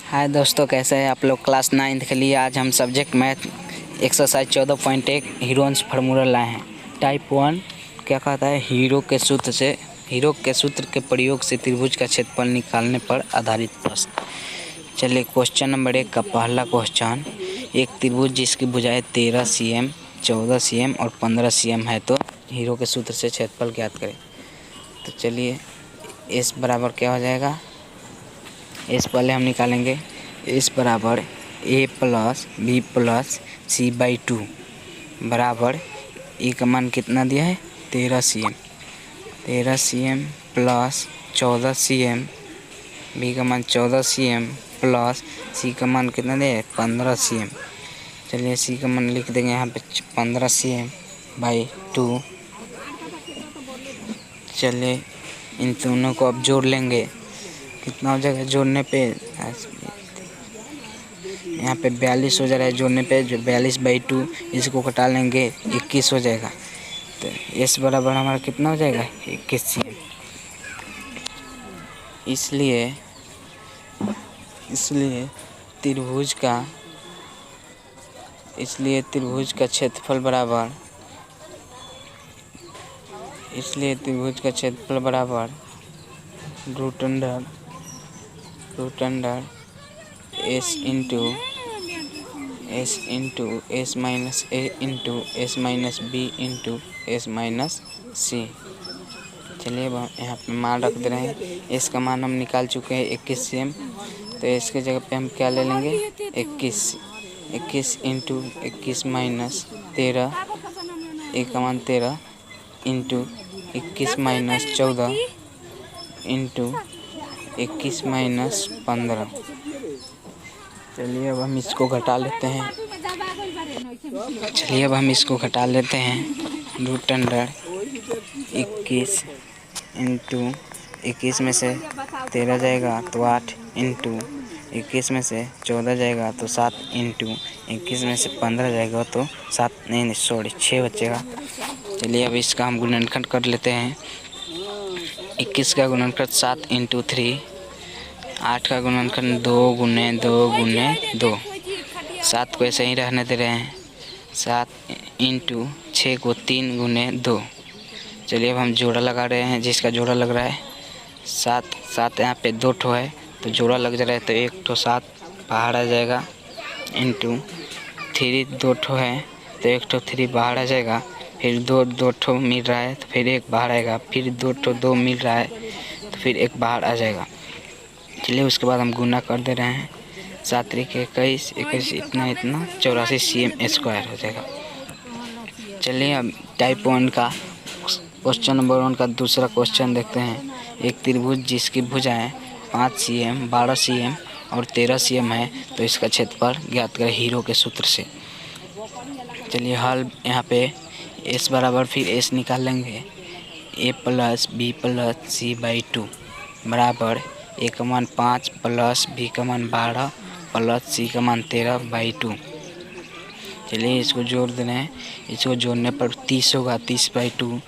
हाय दोस्तों, कैसे हैं आप लोग। क्लास 9 के लिए आज हम subject math exercise 14.1 Heron's formula लाए हैं। टाइप 1 क्या कहता है, हीरो के सूत्र के प्रयोग से त्रिभुज का क्षेत्रफल निकालने पर आधारित प्रश्न। चलिए क्वेश्चन नंबर 1 का पहला क्वेश्चन, एक त्रिभुज जिसकी भुजाएं 13 cm, 14 cm और 15 cm है, तो हीरो के सूत्र से क्षेत्रफल ज्ञात करें। तो चलिए एस बराबर क्या हो जाएगा, इस पहले हम निकालेंगे। इस बराबर a plus B plus C by 2 बराबर ए का मान कितना दिया है 13 cm प्लस 14 cm, बी का मान 14 cm प्लस सी का मान कितना दिया है 15 cm। चलिए सी का मान लिख देंगे यहाँ पे 15 cm बाई 2। चलिए इन दोनों को अब जोड़ लेंगे, कितना हो जाएगा जोड़ने पे, यहाँ पे 42 हो जा रहा है जोड़ने पे, जो 42 बाई 2 इसको घटा लेंगे 21 हो जाएगा। तो इस बराबर हमारा कितना हो जाएगा 21 cm। इसलिए त्रिभुज का क्षेत्रफल बराबर root under S minus A into S minus B into S minus C. चलिए अब यहाँ पे मान रख दे रहे हैं। एस का मान हम निकाल चुके हैं 21 cm, तो इसके जगह पे हम क्या ले लेंगे 21 इंटू 21 माइनस 13, ए का मान 13 इंटू 21 माइनस 14 इंटू 21 माइनस 15। चलिए अब हम इसको घटा लेते हैं। रूट अंडर 21 इंटू 21 में से 13 जाएगा तो 8 इंटू 21 में से 14 जाएगा तो 7 इंटू 21 में से 15 जाएगा तो 6 बचेगा। चलिए अब इसका हम गुणनखंड कर लेते हैं। 21 का गुणनखंड 7 इंटू 3, 8 का गुणनखंड 2 गुने 2, 7 को ऐसे ही रहने दे रहे हैं। 7 इंटू 6 को 3 गुने 2। चलिए अब हम जोड़ा लगा रहे हैं, जिसका जोड़ा लग रहा है 7 यहाँ पे 2 ठो है तो जोड़ा लग जा रहा है, तो 1 ठो 7 बाहर आ जाएगा, इंटू 3 2 ठो है तो 1 ठो 3 बाहर आ जाएगा, फिर 2 ठो मिल रहा है तो फिर 1 बाहर आएगा, फिर 2 ठो 2 मिल रहा है तो फिर 1 बाहर आ जाएगा। चलिए उसके बाद हम गुना कर दे रहे हैं। 7 3 21 इतना 84 cm स्क्वायर हो जाएगा। चलिए अब टाइप 1 का क्वेश्चन नंबर 1 का दूसरा क्वेश्चन देखते हैं। एक त्रिभुज जिसकी भुजाएं 5 cm, 12 cm और 13 cm है, तो इसका क्षेत्रफल ज्ञात करें हीरो के सूत्र से। चलिए हल यहाँ पे एस बराबर फिर एस निकाल लेंगे। A plus B plus C by 2 बराबर ए का मान 5 प्लस बी का मान 12 प्लस सी का मान 13 बाई 2। चलिए इसको जोड़ देना है। इसको जोड़ने पर 30 होगा, 30 बाई 2,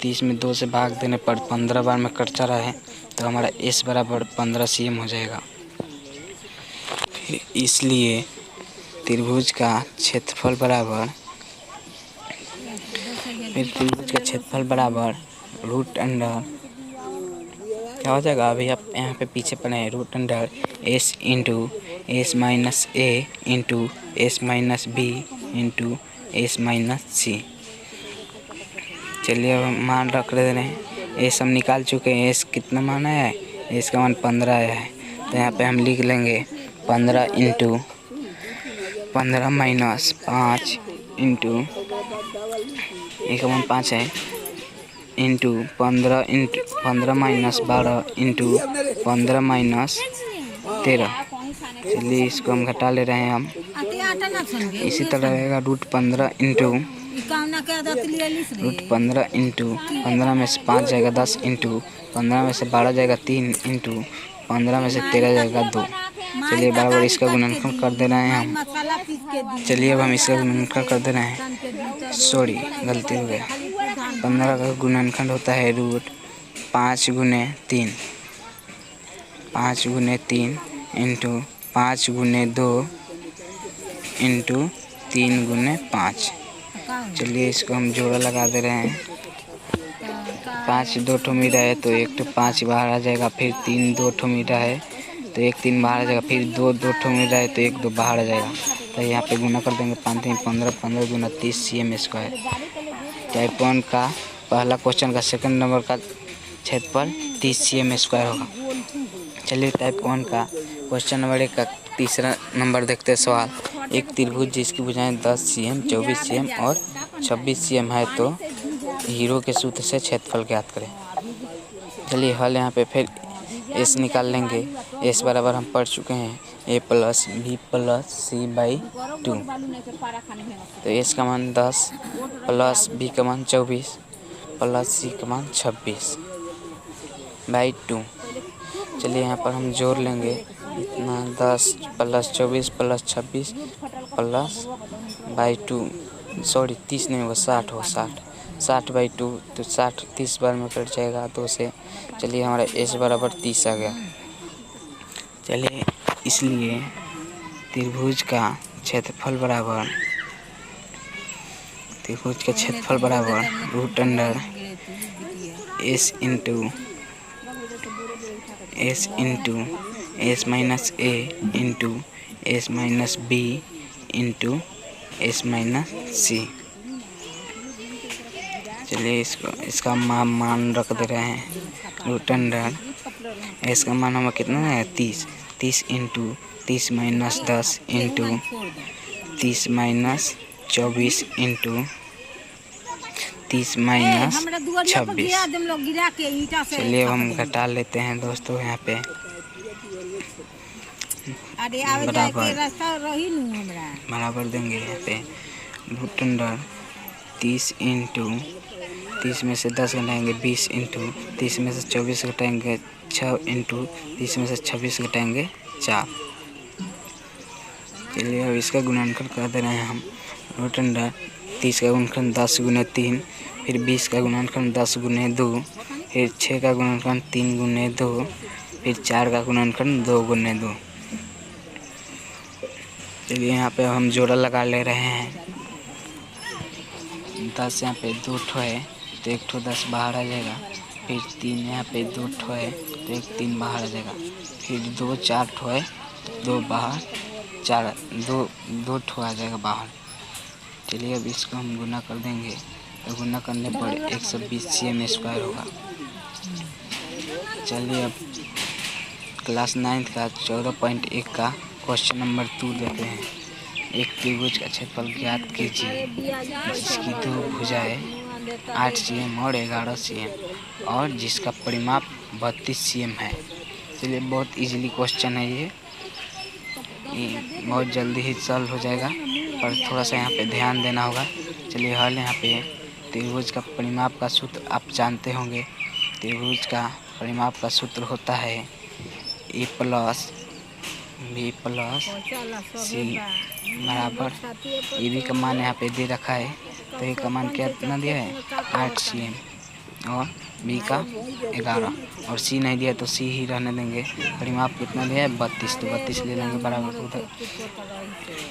30 में 2 से भाग देने पर 15 बार में कटता रहा है, तो हमारा एस बराबर 15 cm हो जाएगा। इसलिए त्रिभुज का क्षेत्रफल बराबर रूट अंडर क्या हो जाएगा, अभी आप यहाँ पे पीछे पढ़े हैं, root under S into S minus A into S minus B into S minus C. चलिए अब हम मान रख रहे हैं। एस हम निकाल चुके हैं, एस कितना मान आया है, एस का मान 15 आया है, तो यहाँ पे हम लिख लेंगे 15 इंटू 15 माइनस 5 इंटू ए का मान 5 है, इंटू 15 माइनस 12 इंटू 15 माइनस 13। चलिए इसको हम घटा ले रहे हैं हम। इसी तरह रहेगा रूट 15 इंटू 15 में से 5 जाएगा 10 इंटू 15 में से 12 जाएगा 3 इंटू 15 में से 13 जाएगा 2। चलिए बराबर इसका गुणनखंड कर दे रहे हैं हम। चलिए अब हम इसका गुणनखंड कर दे रहे हैं। सॉरी गलती हो गया। 15 का गुणनखंड होता है रूट 5 गुने 3 इंटू 5 गुने 2 इंटू 3 गुने 5। चलिए इसको हम जोड़ा लगा दे रहे हैं। 5 दो ठो मीरा है तो 1 ठो 5 बाहर आ जाएगा, फिर 3 दो ठो मीरा है तो 1 3 बाहर आ जाएगा, फिर 2 दो ठो मीरा है तो 1 2 बाहर आ जाएगा। तो यहाँ पे गुना कर देंगे, 5 3 15, 15 दूना 30 cm²। टाइप 1 का पहला क्वेश्चन का सेकंड नंबर का क्षेत्रफल 30 cm² होगा। चलिए टाइप 1 का क्वेश्चन नंबर 1 का तीसरा नंबर देखते हैं सवाल। एक त्रिभुज जिसकी भुजाएं 10 cm, 24 cm और 26 cm है तो हीरो के सूत्र से क्षेत्रफल ज्ञात करें। चलिए हल यहाँ पे फिर एस निकाल लेंगे। एस बराबर हम पढ़ चुके हैं a + b + c/2। तो एस का मान 10 प्लस b का मान 24 प्लस c का मान 26/2। चलिए यहाँ पर हम जोड़ लेंगे, इतना 10 प्लस 24 प्लस 26 प्लस /2, सॉरी 30 नहीं होगा, 60 हो, 60/2। तो 60 30 बार में कट जाएगा 2 से। चलिए हमारा एस बराबर 30 आ गया। चलिए इसलिए त्रिभुज का क्षेत्रफल बराबर √under s into s - a into s - b into s - c। चलिए इसका मान रख दे रहे हैं। √अंडर s का मान हमें कितना है 30 इंटू 30 - 10 इंटू 30 - 24 इंटू 30 - 26। चलिए हम घटा लेते हैं दोस्तों यहाँ पे। बराबर देंगे यहाँ पे √अंडर 30 इंटू 30 में से 10 घटाएंगे 20 इंटू 30 में से 24 घटाएंगे 6 इंटू 30 में से 26 घटाएंगे 4। चलिए अब इसका गुणनखंड कर दे रहे हैं हम। √अंडर 30 का गुणनखंड 10 गुने 3, फिर 20 का गुणनखंड 10 गुने 2, फिर 6 का गुणनखंड 3 गुने 2, फिर 4 का गुणनखंड 2 गुने 2। चलिए यहाँ पे हम जोड़ा लगा ले रहे हैं। 10 यहाँ पे 2 ठो है तो 1 ठो 10 बाहर आ जाएगा, फिर 3 यहाँ पे 2 ठो है तो 1 3 बाहर आ जाएगा, फिर 2 4 ठो है 2 बाहर 4 2 ठो आ जाएगा बाहर। चलिए अब इसको हम गुना कर देंगे, तो गुना करने पर 120 cm² होगा। चलिए अब क्लास 9 का 14.1 का क्वेश्चन नंबर 2 देते हैं। एक त्रिभुज का क्षेत्रफल ज्ञात कीजिए जिसकी 2 भुजाएं 8 cm और 11 cm और जिसका परिमाप 32 cm है। चलिए बहुत इजीली क्वेश्चन है ये बहुत जल्दी ही सॉल्व हो जाएगा, पर थोड़ा सा यहाँ पे ध्यान देना होगा। चलिए हल यहाँ पे त्रिभुज का परिमाप का सूत्र आप जानते होंगे। त्रिभुज का परिमाप का सूत्र होता है a + b + c बराबर ए बी का मान यहाँ पे दे रखा है, तो ए का मान कितना दिया है 8 cm और बी का 11 और सी नहीं दिया तो सी ही रहने देंगे। परिमाप कितना दिया है 32, तो 32 ले लेंगे बराबर उधर।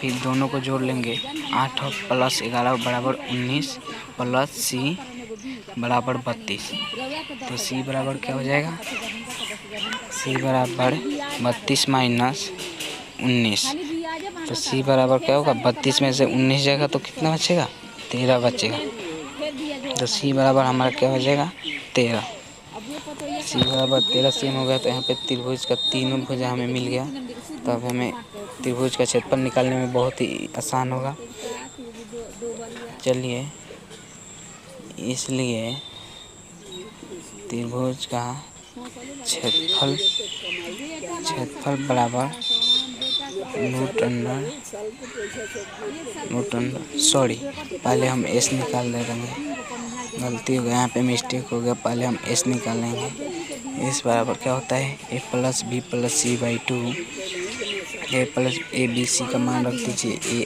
फिर दोनों को जोड़ लेंगे, 8 + 11 बराबर 19 प्लस सी बराबर 32। तो सी बराबर क्या हो जाएगा, सी बराबर 32 - 19। तो सी बराबर क्या होगा 32 में से 19 जाएगा तो कितना बचेगा 13 बचेगा। तो सी बराबर हमारा क्या हो जाएगा 13। सी बराबर 13 cm हो गया। तो यहाँ पे त्रिभुज का तीनों भुजा हमें मिल गया। तो अब हमें त्रिभुज का क्षेत्रफल निकालने में बहुत ही आसान होगा। चलिए इसलिए त्रिभुज का क्षेत्रफल बराबर सॉरी पहले हम एस निकाल दे देंगे, गलती हो गया यहाँ पे, मिस्टेक हो गया। पहले हम एस निकालेंगे। एस बराबर क्या होता है a + b + c/2। a + a b c का मान रख दीजिए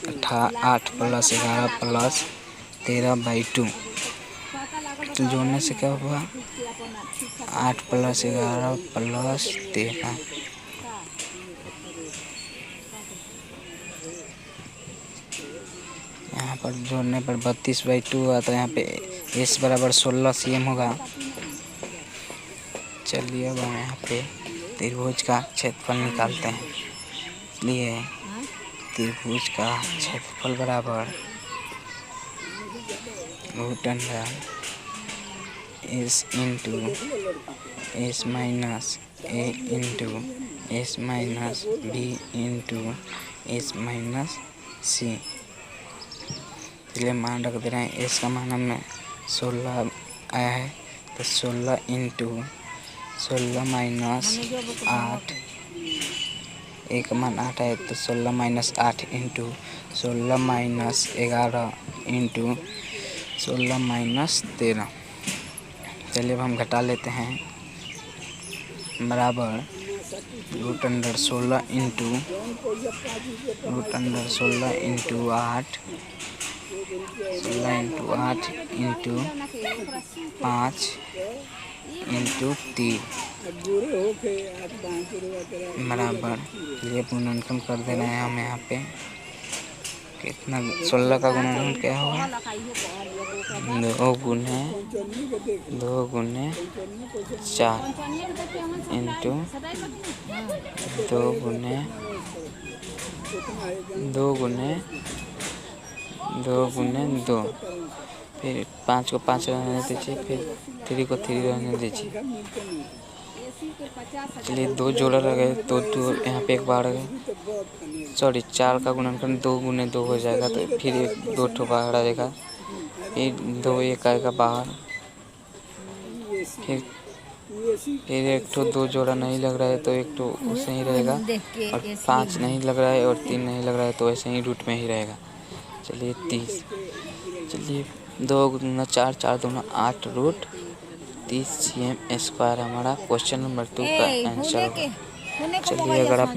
8 + 11 + 13/2। तो जोड़ने से क्या हुआ 8 + 11 + 13 पर जोड़ने पर 32/2 हुआ, तो यहाँ पे s बराबर 16 cm होगा। चलिए अब हम यहाँ पे त्रिभुज का क्षेत्रफल निकालते हैं। इसलिए त्रिभुज का क्षेत्रफल बराबर s into s minus a into s minus b into s minus c। इसलिए मान रख दे रहे हैं। s का मान हमें 16 आया है, तो 16 इंटू 16 माइनस 8, एक मान 8 है, तो 16 minus 8 into 16 minus 11 into 16 minus 13। चलिए अब हम घटा लेते हैं। बराबर √16 into √16 into 8, 16 into 8 into 5 into 3 बराबर। चलिए गुणनखंड कर दे रहे हैं हम यहाँ पे। कितना 16 का गुणनखंड क्या होगा? 2 गुने 4 इंटू 2 गुने 2, फिर 5 को 5 रहने दीजिए, फिर 3 को 3 रहने दीजिए। चलिए 2 जोड़ा रह गए, तो 2 यहाँ पे एक बाढ़ गए। सॉरी, 4 का गुणनखंड 2 गुने 2 हो जाएगा, तो फिर 2 ठो बाहर आएगा, फिर 2 एक आएगा बाहर, फिर एक ठो 2 जोड़ा नहीं लग रहा है, तो एक ठो उसे ही रहेगा, और 5 नहीं लग रहा है और 3 नहीं लग रहा है, तो ऐसे ही रूट में ही रहेगा। चलिए 30। चलिए 2 गुना 4, 4 दूना 8 √30 cm² हमारा क्वेश्चन नंबर 2 का आंसर होगा। चलिए अगर आप